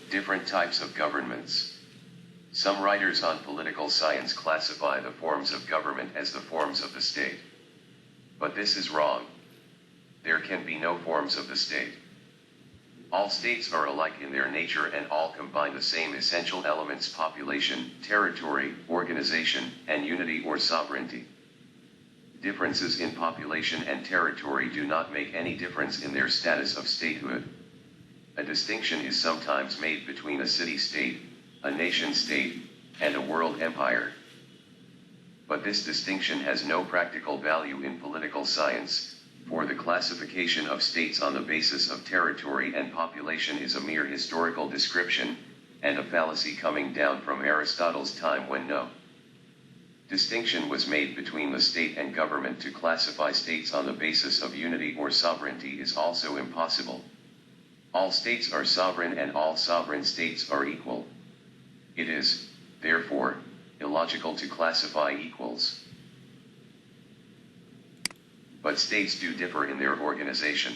Different types of governments. Some writers on political science classify the forms of government as the forms of the state. But this is wrong. There can be no forms of the state. All states are alike in their nature and all combine the same essential elements: population, territory, organization, and unity or sovereignty. Differences in population and territory do not make any difference in their status of statehood. A distinction is sometimes made between a city-state, a nation-state, and a world empire. But this distinction has no practical value in political science, for the classification of states on the basis of territory and population is a mere historical description, and a fallacy coming down from Aristotle's time when no distinction was made between the state and government. To classify states on the basis of unity or sovereignty is also impossible. All states are sovereign and all sovereign states are equal. It is, therefore, illogical to classify equals. But states do differ in their organization.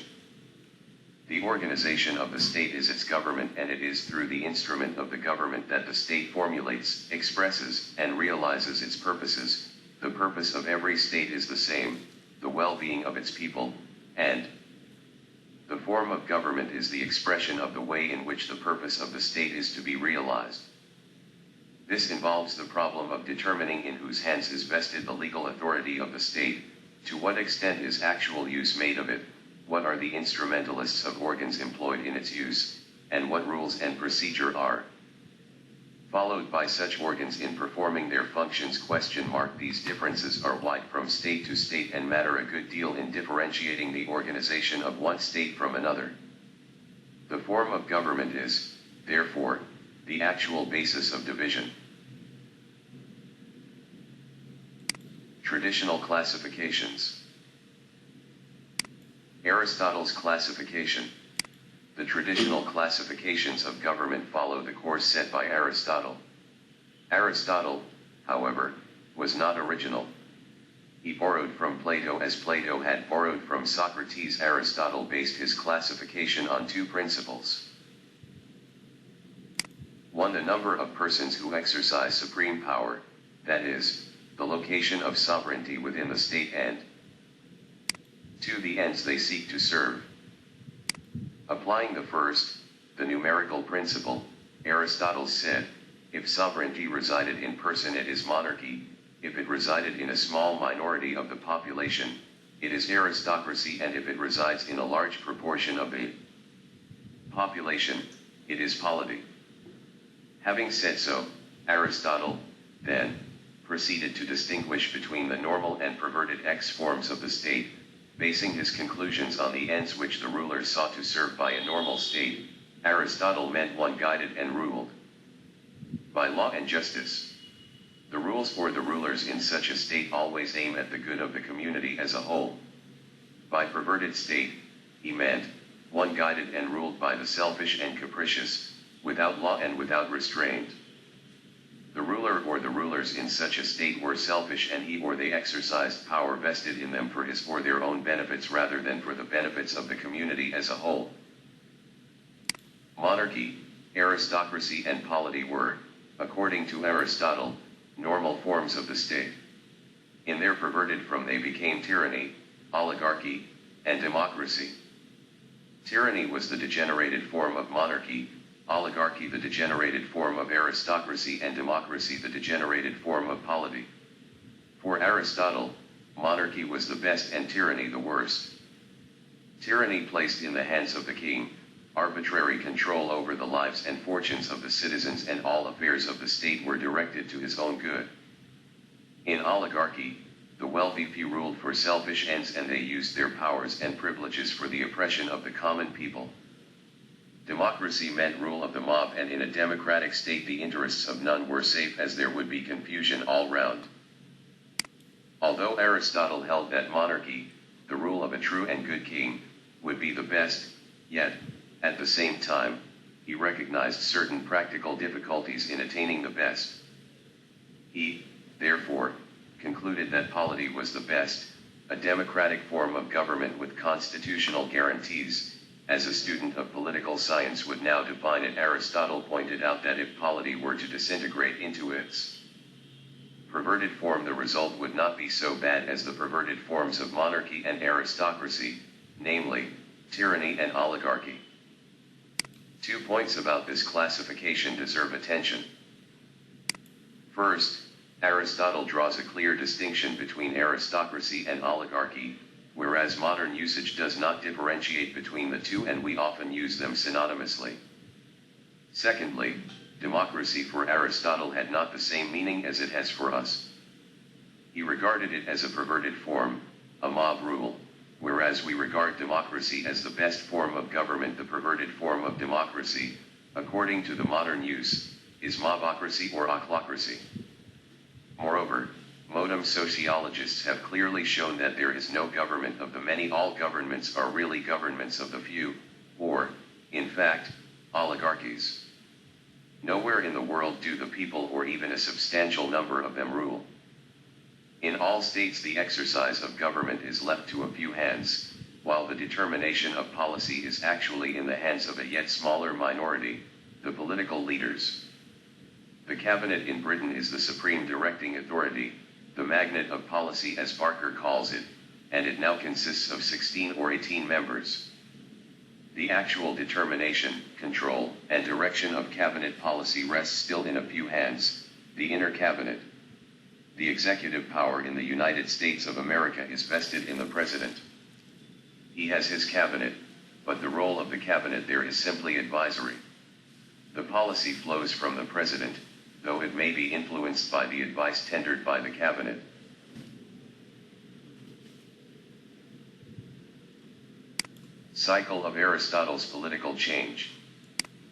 The organization of the state is its government, and it is through the instrument of the government that the state formulates, expresses, and realizes its purposes. The purpose of every state is the same: the well-being of its people, and the form of government is the expression of the way in which the purpose of the state is to be realized. This involves the problem of determining in whose hands is vested the legal authority of the state, to what extent is actual use made of it, what are the instrumentalists of organs employed in its use, and what rules and procedure are followed by such organs in performing their functions. These differences are wide from state to state and matter a good deal in differentiating the organization of one state from another. The form of government is, therefore, the actual basis of division. Traditional classifications. Aristotle's classification. The traditional classifications of government follow the course set by Aristotle. Aristotle, however, was not original. He borrowed from Plato as Plato had borrowed from Socrates. Aristotle based his classification on two principles. 1. The number of persons who exercise supreme power, that is, the location of sovereignty within the state, and 2. The ends they seek to serve. Applying the first, the numerical principle, Aristotle said, if sovereignty resided in person, it is monarchy; if it resided in a small minority of the population, it is aristocracy; and if it resides in a large proportion of the population, it is polity. Having said so, Aristotle, then, proceeded to distinguish between the normal and perverted X forms of the state, basing his conclusions on the ends which the rulers sought to serve. By a normal state, Aristotle meant one guided and ruled by law and justice. The rules for the rulers in such a state always aim at the good of the community as a whole. By perverted state, he meant one guided and ruled by the selfish and capricious, without law and without restraint. The ruler or the rulers in such a state were selfish, and he or they exercised power vested in them for his or their own benefits rather than for the benefits of the community as a whole. Monarchy, aristocracy, and polity were, according to Aristotle, normal forms of the state. In their perverted form they became tyranny, oligarchy, and democracy. Tyranny was the degenerated form of monarchy, oligarchy the degenerated form of aristocracy, and democracy the degenerated form of polity. For Aristotle, monarchy was the best and tyranny the worst. Tyranny placed in the hands of the king arbitrary control over the lives and fortunes of the citizens, and all affairs of the state were directed to his own good. In oligarchy, the wealthy few ruled for selfish ends, and they used their powers and privileges for the oppression of the common people. Democracy meant rule of the mob, and in a democratic state the interests of none were safe, as there would be confusion all round. Although Aristotle held that monarchy, the rule of a true and good king, would be the best, yet, at the same time, he recognized certain practical difficulties in attaining the best. He, therefore, concluded that polity was the best, a democratic form of government with constitutional guarantees. As a student of political science would now define it. Aristotle pointed out that if polity were to disintegrate into its perverted form, the result would not be so bad as the perverted forms of monarchy and aristocracy, namely, tyranny and oligarchy. 2 points about this classification deserve attention. First, Aristotle draws a clear distinction between aristocracy and oligarchy, whereas modern usage does not differentiate between the two, and we often use them synonymously. Secondly, democracy for Aristotle had not the same meaning as it has for us. He regarded it as a perverted form, a mob rule, whereas we regard democracy as the best form of government. The perverted form of democracy, according to the modern use, is mobocracy or ochlocracy. Moreover, modern sociologists have clearly shown that there is no government of the many. All governments are really governments of the few, or, in fact, oligarchies. Nowhere in the world do the people or even a substantial number of them rule. In all states the exercise of government is left to a few hands, while the determination of policy is actually in the hands of a yet smaller minority, the political leaders. The cabinet in Britain is the supreme directing authority, the magnet of policy as Barker calls it, and it now consists of 16 or 18 members. The actual determination, control, and direction of cabinet policy rests still in a few hands, the inner cabinet. The executive power in the United States of America is vested in the president. He has his cabinet, but the role of the cabinet there is simply advisory. The policy flows from the president, though it may be influenced by the advice tendered by the cabinet. Cycle of Aristotle's political change.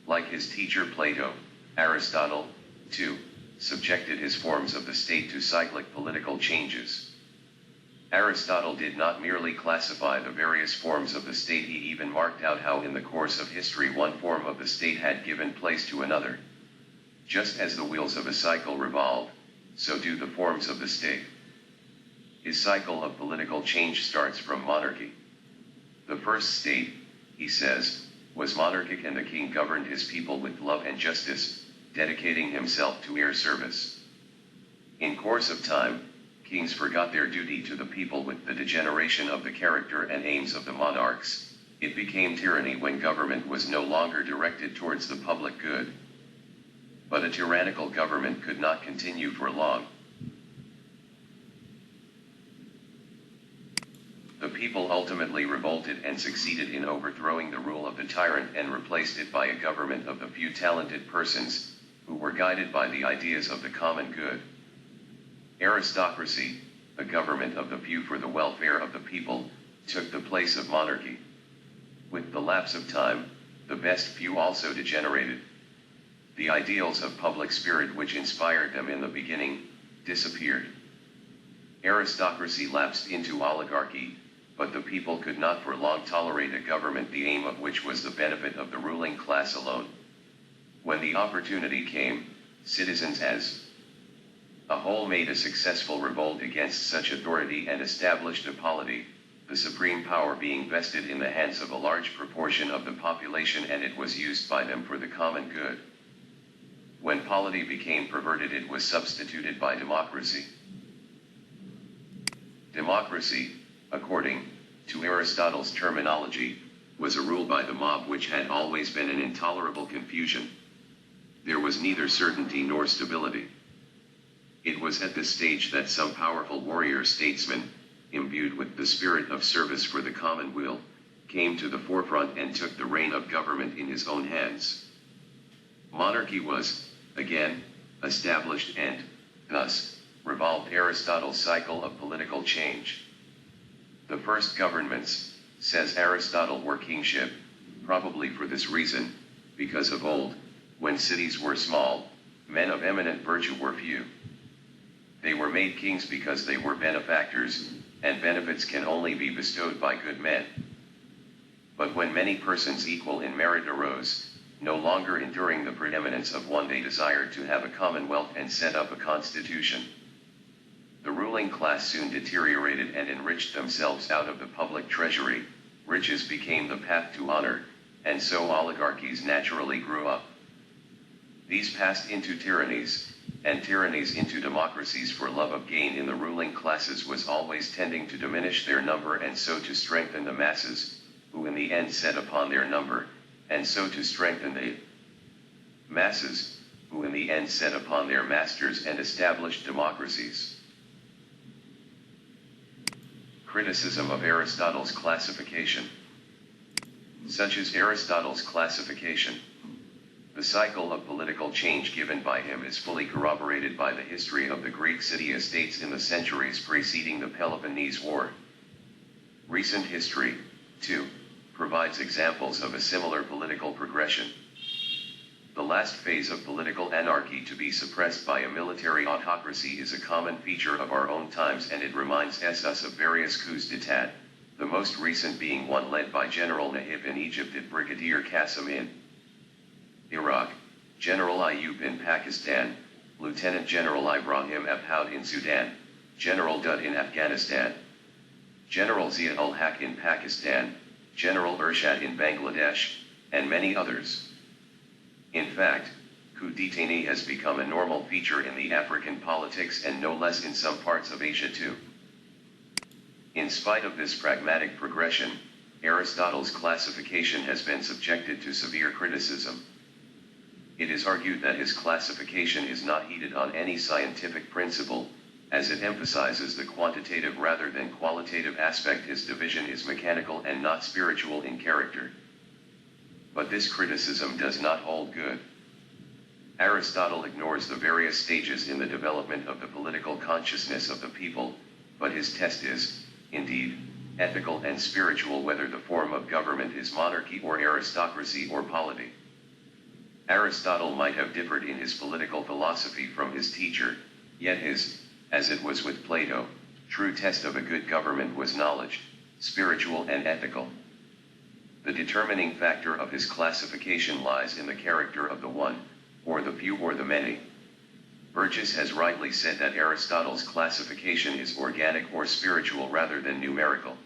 Like his teacher Plato, Aristotle, too, subjected his forms of the state to cyclic political changes. Aristotle did not merely classify the various forms of the state, he even marked out how in the course of history one form of the state had given place to another. Just as the wheels of a cycle revolve, so do the forms of the state. His cycle of political change starts from monarchy. The first state, he says, was monarchic, and the king governed his people with love and justice, dedicating himself to their service. In course of time, kings forgot their duty to the people. With the degeneration of the character and aims of the monarchs, it became tyranny when government was no longer directed towards the public good. But a tyrannical government could not continue for long. The people ultimately revolted and succeeded in overthrowing the rule of the tyrant and replaced it by a government of the few talented persons, who were guided by the ideas of the common good. Aristocracy, a government of the few for the welfare of the people, took the place of monarchy. With the lapse of time, the best few also degenerated. The ideals of public spirit which inspired them in the beginning, disappeared. Aristocracy lapsed into oligarchy, but the people could not for long tolerate a government the aim of which was the benefit of the ruling class alone. When the opportunity came, citizens as a whole made a successful revolt against such authority and established a polity, the supreme power being vested in the hands of a large proportion of the population, and it was used by them for the common good. When polity became perverted, it was substituted by democracy. Democracy, according to Aristotle's terminology, was a rule by the mob which had always been an intolerable confusion. There was neither certainty nor stability. It was at this stage that some powerful warrior statesman, imbued with the spirit of service for the common weal, came to the forefront and took the reign of government in his own hands. Monarchy was, again, established and, thus, revolved Aristotle's cycle of political change. The first governments, says Aristotle, were kingship, probably for this reason, because of old, when cities were small, men of eminent virtue were few. They were made kings because they were benefactors, and benefits can only be bestowed by good men. But when many persons equal in merit arose, no longer enduring the preeminence of one, they desired to have a commonwealth and set up a constitution. The ruling class soon deteriorated and enriched themselves out of the public treasury. Riches became the path to honor, and so oligarchies naturally grew up. These passed into tyrannies, and tyrannies into democracies, for love of gain in the ruling classes was always tending to diminish their number and so to strengthen the masses, who in the end set upon their number, and so to strengthen the masses, who in the end set upon their masters and established democracies. Criticism of Aristotle's classification. Such is Aristotle's classification. The cycle of political change given by him is fully corroborated by the history of the Greek city-states in the centuries preceding the Peloponnese War. Recent history, too, provides examples of a similar political progression. The last phase of political anarchy to be suppressed by a military autocracy is a common feature of our own times, and it reminds us of various coups d'état, the most recent being one led by General Nahib in Egypt and Brigadier Qasim in Iraq, General Ayub in Pakistan, Lieutenant General Ibrahim Abhoud in Sudan, General Dud in Afghanistan, General Zia-ul-Haq in Pakistan, General Ershad in Bangladesh, and many others. In fact, coup d'état has become a normal feature in the African politics and no less in some parts of Asia too. In spite of this pragmatic progression, Aristotle's classification has been subjected to severe criticism. It is argued that his classification is not heeded on any scientific principle, as it emphasizes the quantitative rather than qualitative aspect. His division is mechanical and not spiritual in character. But this criticism does not hold good. Aristotle ignores the various stages in the development of the political consciousness of the people, but his test is, indeed, ethical and spiritual, whether the form of government is monarchy or aristocracy or polity. Aristotle might have differed in his political philosophy from his teacher, yet his, as it was with Plato, true test of a good government was knowledge, spiritual and ethical. The determining factor of his classification lies in the character of the one, or the few or the many. Burgess has rightly said that Aristotle's classification is organic or spiritual rather than numerical.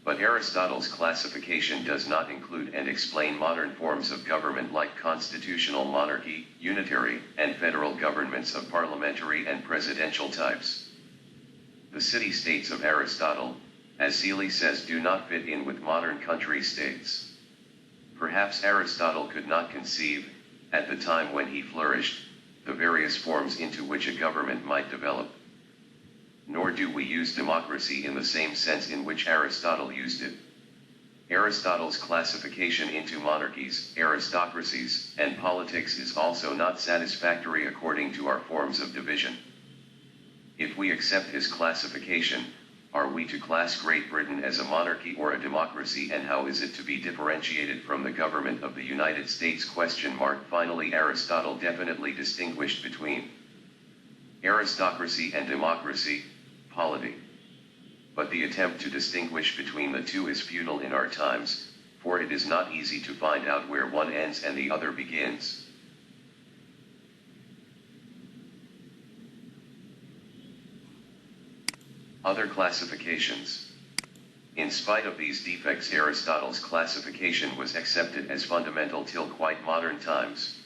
But Aristotle's classification does not include and explain modern forms of government like constitutional monarchy, unitary, and federal governments of parliamentary and presidential types. The city-states of Aristotle, as Seeley says, do not fit in with modern country-states. Perhaps Aristotle could not conceive, at the time when he flourished, the various forms into which a government might develop. Nor do we use democracy in the same sense in which Aristotle used it. Aristotle's classification into monarchies, aristocracies, and politics is also not satisfactory according to our forms of division. If we accept his classification, are we to class Great Britain as a monarchy or a democracy, and how is it to be differentiated from the government of the United States? Finally, Aristotle definitely distinguished between aristocracy and democracy, polity. But the attempt to distinguish between the two is futile in our times, for it is not easy to find out where one ends and the other begins. Other classifications. In spite of these defects, Aristotle's classification was accepted as fundamental till quite modern times.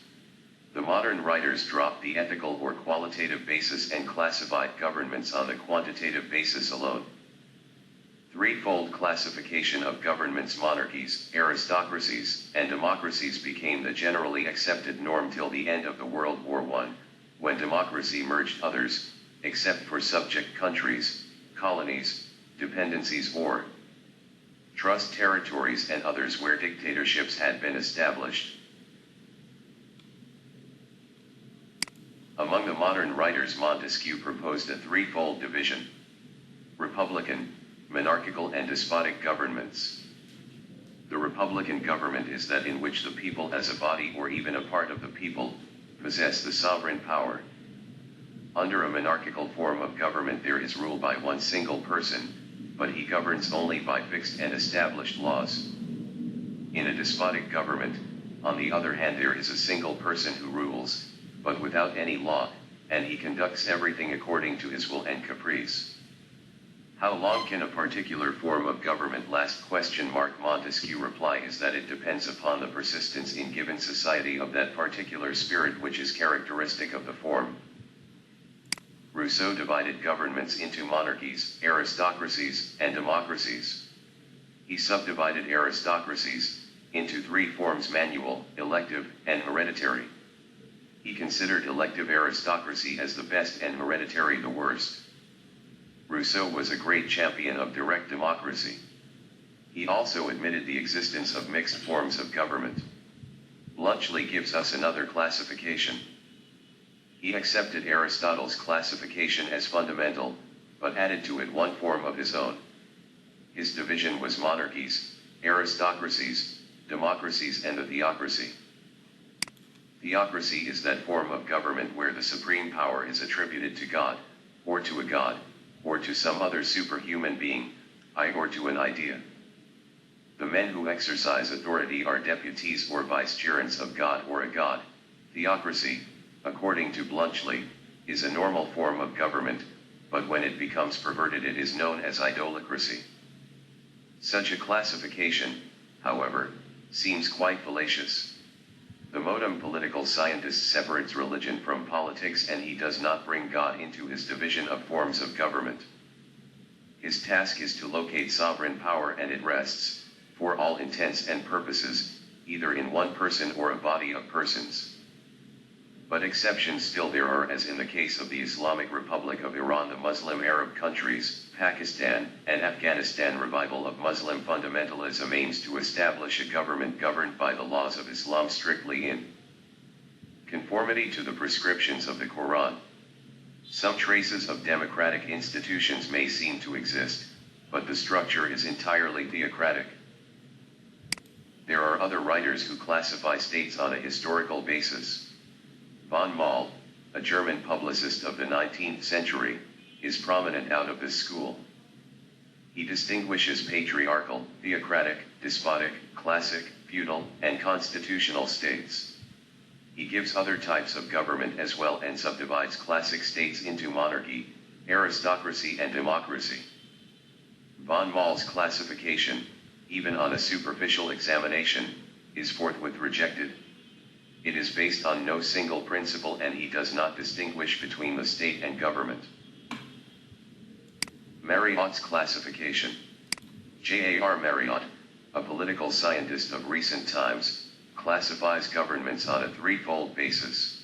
The modern writers dropped the ethical or qualitative basis and classified governments on the quantitative basis alone. Threefold classification of governments, monarchies, aristocracies, and democracies became the generally accepted norm till the end of the World War I, when democracy merged others, except for subject countries, colonies, dependencies or trust territories, and others where dictatorships had been established. Among the modern writers, Montesquieu proposed a threefold division: republican, monarchical, and despotic governments. The republican government is that in which the people as a body or even a part of the people possess the sovereign power. Under a monarchical form of government there is rule by one single person, but he governs only by fixed and established laws. In a despotic government, on the other hand, there is a single person who rules, but without any law, and he conducts everything according to his will and caprice. How long can a particular form of government last? Montesquieu reply is that it depends upon the persistence in given society of that particular spirit which is characteristic of the form. Rousseau divided governments into monarchies, aristocracies, and democracies. He subdivided aristocracies into three forms: manual, elective, and hereditary. He considered elective aristocracy as the best and hereditary the worst. Rousseau was a great champion of direct democracy. He also admitted the existence of mixed forms of government. Bluntschli gives us another classification. He accepted Aristotle's classification as fundamental, but added to it one form of his own. His division was monarchies, aristocracies, democracies, and the theocracy. Theocracy is that form of government where the supreme power is attributed to God, or to a god, or to some other superhuman being, or to an idea. The men who exercise authority are deputies or vicegerents of God or a god. Theocracy, according to Bluntschli, is a normal form of government, but when it becomes perverted it is known as idolocracy. Such a classification, however, seems quite fallacious. The modern political scientist separates religion from politics, and he does not bring God into his division of forms of government. His task is to locate sovereign power, and it rests, for all intents and purposes, either in one person or a body of persons. But exceptions still there are, as in the case of the Islamic Republic of Iran, the Muslim Arab countries, Pakistan, and Afghanistan. Revival of Muslim fundamentalism aims to establish a government governed by the laws of Islam strictly in conformity to the prescriptions of the Quran. Some traces of democratic institutions may seem to exist, but the structure is entirely theocratic. There are other writers who classify states on a historical basis. Von Maul, a German publicist of the 19th century, is prominent out of this school. He distinguishes patriarchal, theocratic, despotic, classic, feudal, and constitutional states. He gives other types of government as well and subdivides classic states into monarchy, aristocracy, and democracy. Von Maul's classification, even on a superficial examination, is forthwith rejected. It is based on no single principle, and he does not distinguish between the state and government. Marriott's classification. J.A.R. Marriott, a political scientist of recent times, classifies governments on a threefold basis.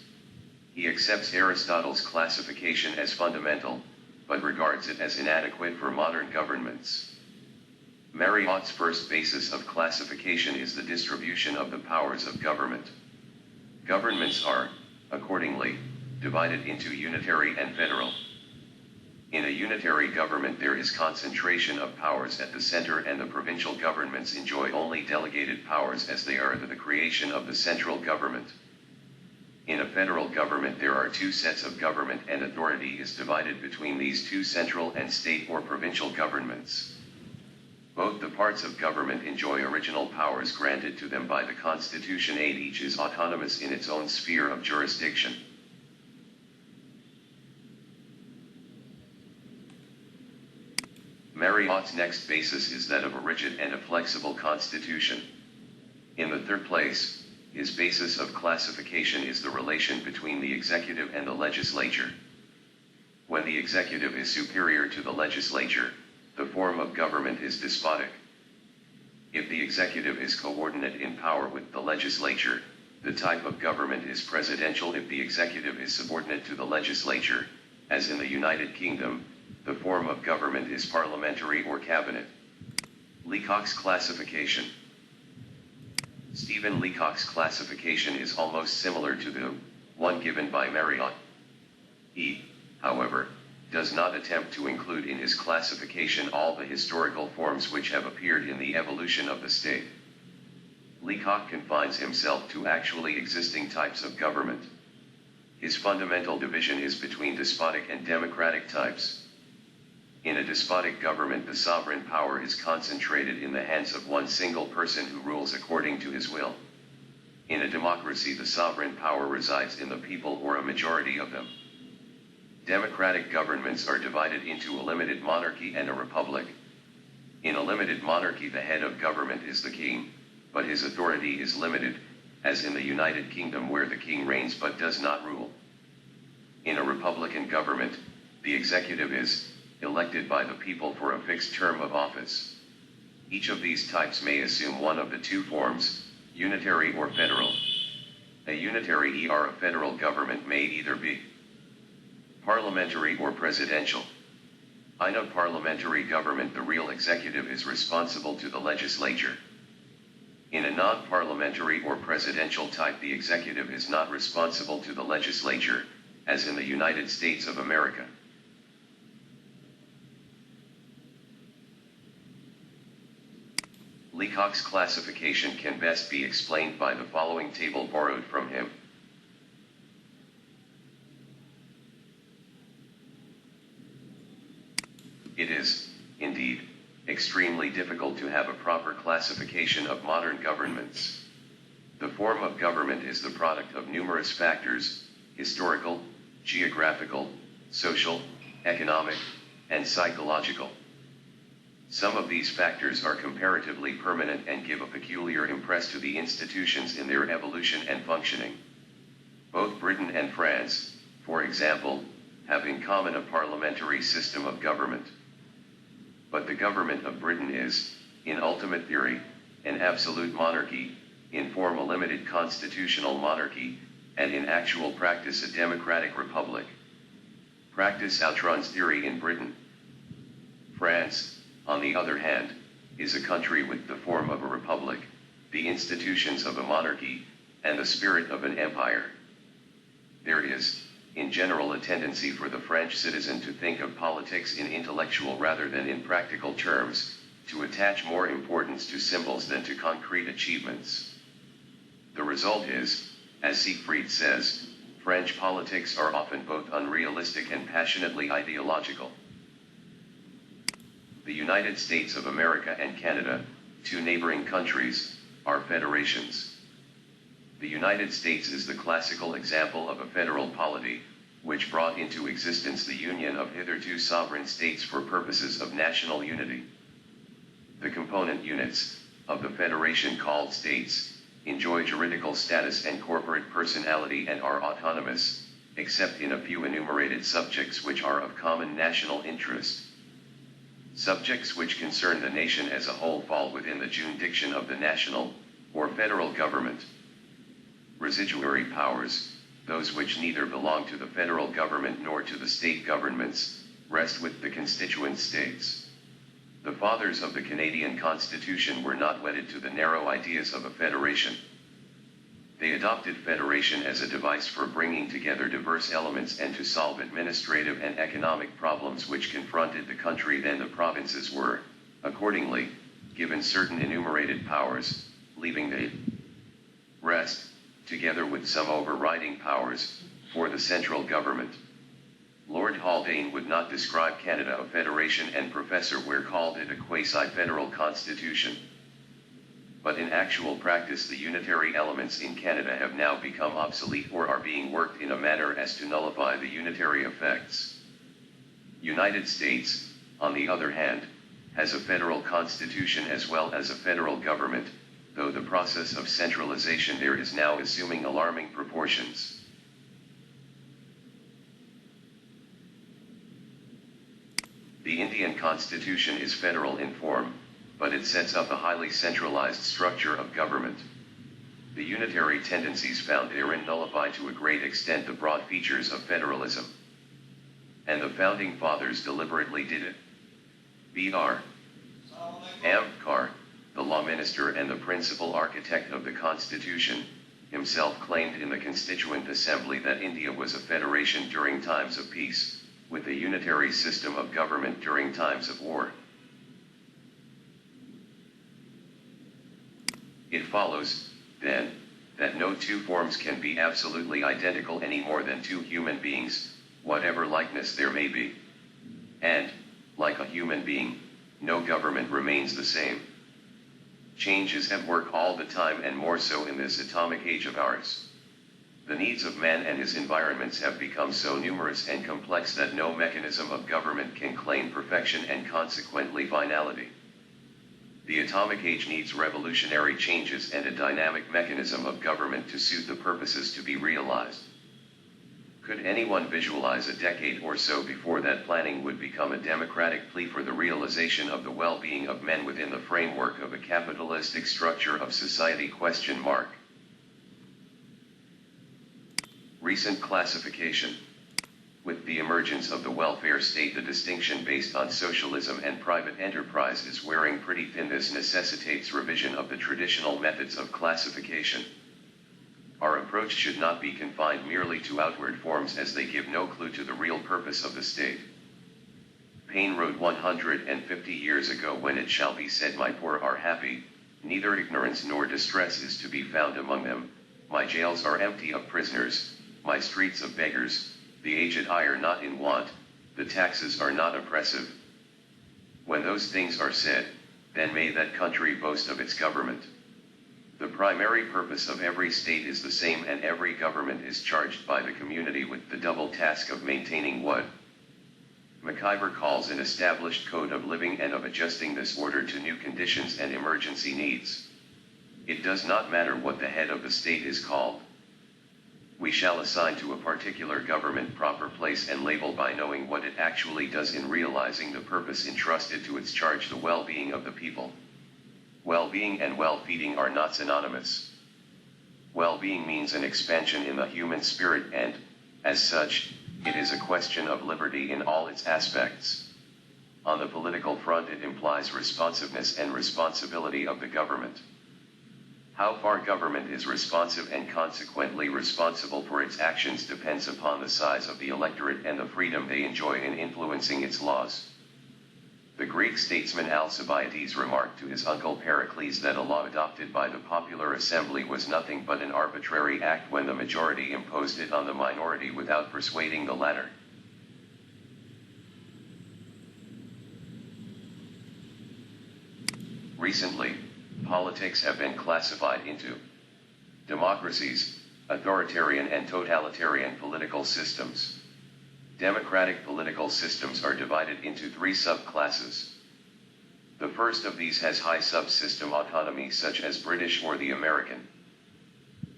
He accepts Aristotle's classification as fundamental, but regards it as inadequate for modern governments. Marriott's first basis of classification is the distribution of the powers of government. Governments are, accordingly, divided into unitary and federal. In a unitary government there is concentration of powers at the center, and the provincial governments enjoy only delegated powers as they are the creation of the central government. In a federal government there are two sets of government, and authority is divided between these two central and state or provincial governments. Both the parts of government enjoy original powers granted to them by the Constitution, and each is autonomous in its own sphere of jurisdiction. Marriott's next basis is that of a rigid and a flexible constitution. In the third place, his basis of classification is the relation between the executive and the legislature. When the executive is superior to the legislature, the form of government is despotic. If the executive is coordinate in power with the legislature, the type of government is presidential. If the executive is subordinate to the legislature, as in the United Kingdom, the form of government is parliamentary or cabinet. Leacock's classification. Stephen Leacock's classification is almost similar to the one given by Marriott. He, however, does not attempt to include in his classification all the historical forms which have appeared in the evolution of the state. Leacock confines himself to actually existing types of government. His fundamental division is between despotic and democratic types. In a despotic government, the sovereign power is concentrated in the hands of one single person who rules according to his will. In a democracy, the sovereign power resides in the people or a majority of them. Democratic governments are divided into a limited monarchy and a republic. In a limited monarchy, the head of government is the king, but his authority is limited, as in the United Kingdom where the king reigns but does not rule. In a republican government, the executive is elected by the people for a fixed term of office. Each of these types may assume one of the two forms, unitary or federal. A unitary or a federal government may either be parliamentary or presidential. In a parliamentary government, the real executive is responsible to the legislature. In a non-parliamentary or presidential type, the executive is not responsible to the legislature, as in the United States of America. Leacock's classification can best be explained by the following table borrowed from him. It is, indeed, extremely difficult to have a proper classification of modern governments. The form of government is the product of numerous factors: historical, geographical, social, economic, and psychological. Some of these factors are comparatively permanent and give a peculiar impress to the institutions in their evolution and functioning. Both Britain and France, for example, have in common a parliamentary system of government. But the government of Britain is, in ultimate theory, an absolute monarchy, in form a limited constitutional monarchy, and in actual practice a democratic republic. Practice outruns theory in Britain. France, on the other hand, is a country with the form of a republic, the institutions of a monarchy, and the spirit of an empire. There is, in general, a tendency for the French citizen to think of politics in intellectual rather than in practical terms, to attach more importance to symbols than to concrete achievements. The result is, as Siegfried says, French politics are often both unrealistic and passionately ideological. The United States of America and Canada, two neighboring countries, are federations. The United States is the classical example of a federal polity, which brought into existence the union of hitherto sovereign states for purposes of national unity. The component units of the federation, called states, enjoy juridical status and corporate personality and are autonomous, except in a few enumerated subjects which are of common national interest. Subjects which concern the nation as a whole fall within the jurisdiction of the national, or federal government. Residuary powers, those which neither belong to the federal government nor to the state governments, rest with the constituent states. The fathers of the Canadian Constitution were not wedded to the narrow ideas of a federation. They adopted federation as a device for bringing together diverse elements and to solve administrative and economic problems which confronted the country. Then the provinces were, accordingly, given certain enumerated powers, leaving the rest, together with some overriding powers, for the central government. Lord Haldane would not describe Canada a federation, and Professor Ware called it a quasi-federal constitution. But in actual practice, the unitary elements in Canada have now become obsolete or are being worked in a manner as to nullify the unitary effects. United States, on the other hand, has a federal constitution as well as a federal government, though the process of centralization there is now assuming alarming proportions. The Indian Constitution is federal in form, but it sets up a highly centralized structure of government. The unitary tendencies found therein nullify to a great extent the broad features of federalism. And the Founding Fathers deliberately did it. B.R. Ambedkar, the law minister and the principal architect of the Constitution, himself claimed in the Constituent Assembly that India was a federation during times of peace, with a unitary system of government during times of war. It follows, then, that no two forms can be absolutely identical any more than two human beings, whatever likeness there may be. And, like a human being, no government remains the same. Change is at work all the time, and more so in this atomic age of ours. The needs of man and his environments have become so numerous and complex that no mechanism of government can claim perfection and consequently finality. The atomic age needs revolutionary changes and a dynamic mechanism of government to suit the purposes to be realized. Could anyone visualize a decade or so before that planning would become a democratic plea for the realization of the well-being of men within the framework of a capitalistic structure of society? Recent classification. With the emergence of the welfare state, the distinction based on socialism and private enterprise is wearing pretty thin. This necessitates revision of the traditional methods of classification. Our approach should not be confined merely to outward forms, as they give no clue to the real purpose of the state. Paine wrote 150 years ago, "When it shall be said, my poor are happy, neither ignorance nor distress is to be found among them, my jails are empty of prisoners, my streets of beggars, the aged are not in want, the taxes are not oppressive. When those things are said, then may that country boast of its government." The primary purpose of every state is the same, and every government is charged by the community with the double task of maintaining what McIver calls an established code of living and of adjusting this order to new conditions and emergency needs. It does not matter what the head of the state is called. We shall assign to a particular government proper place and label by knowing what it actually does in realizing the purpose entrusted to its charge, the well-being of the people. Well-being and well-feeding are not synonymous. Well-being means an expansion in the human spirit, and, as such, it is a question of liberty in all its aspects. On the political front, it implies responsiveness and responsibility of the government. How far government is responsive and consequently responsible for its actions depends upon the size of the electorate and the freedom they enjoy in influencing its laws. The Greek statesman Alcibiades remarked to his uncle Pericles that a law adopted by the popular assembly was nothing but an arbitrary act when the majority imposed it on the minority without persuading the latter. Recently, politics have been classified into democracies, authoritarian and totalitarian political systems. Democratic political systems are divided into three subclasses. The first of these has high subsystem autonomy, such as British or the American.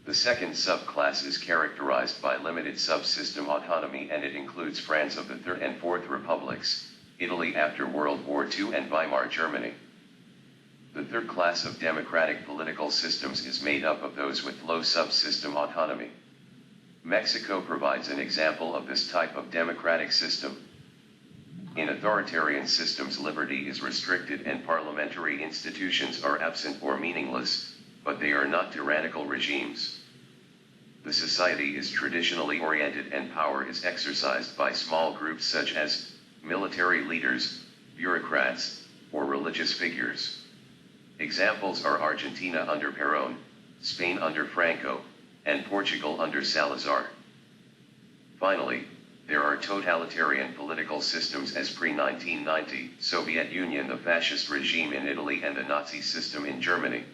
The second subclass is characterized by limited subsystem autonomy, and it includes France of the Third and Fourth Republics, Italy after World War II, and Weimar Germany. The third class of democratic political systems is made up of those with low subsystem autonomy. Mexico provides an example of this type of democratic system. In authoritarian systems, liberty is restricted and parliamentary institutions are absent or meaningless, but they are not tyrannical regimes. The society is traditionally oriented and power is exercised by small groups such as military leaders, bureaucrats, or religious figures. Examples are Argentina under Perón, Spain under Franco, and Portugal under Salazar. Finally, there are totalitarian political systems as pre-1990 Soviet Union, the fascist regime in Italy, and the Nazi system in Germany.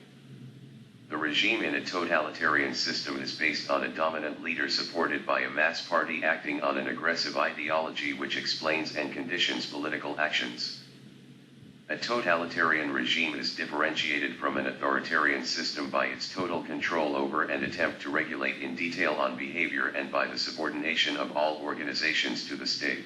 The regime in a totalitarian system is based on a dominant leader supported by a mass party acting on an aggressive ideology which explains and conditions political actions. A totalitarian regime is differentiated from an authoritarian system by its total control over and attempt to regulate in detail on behavior, and by the subordination of all organizations to the state.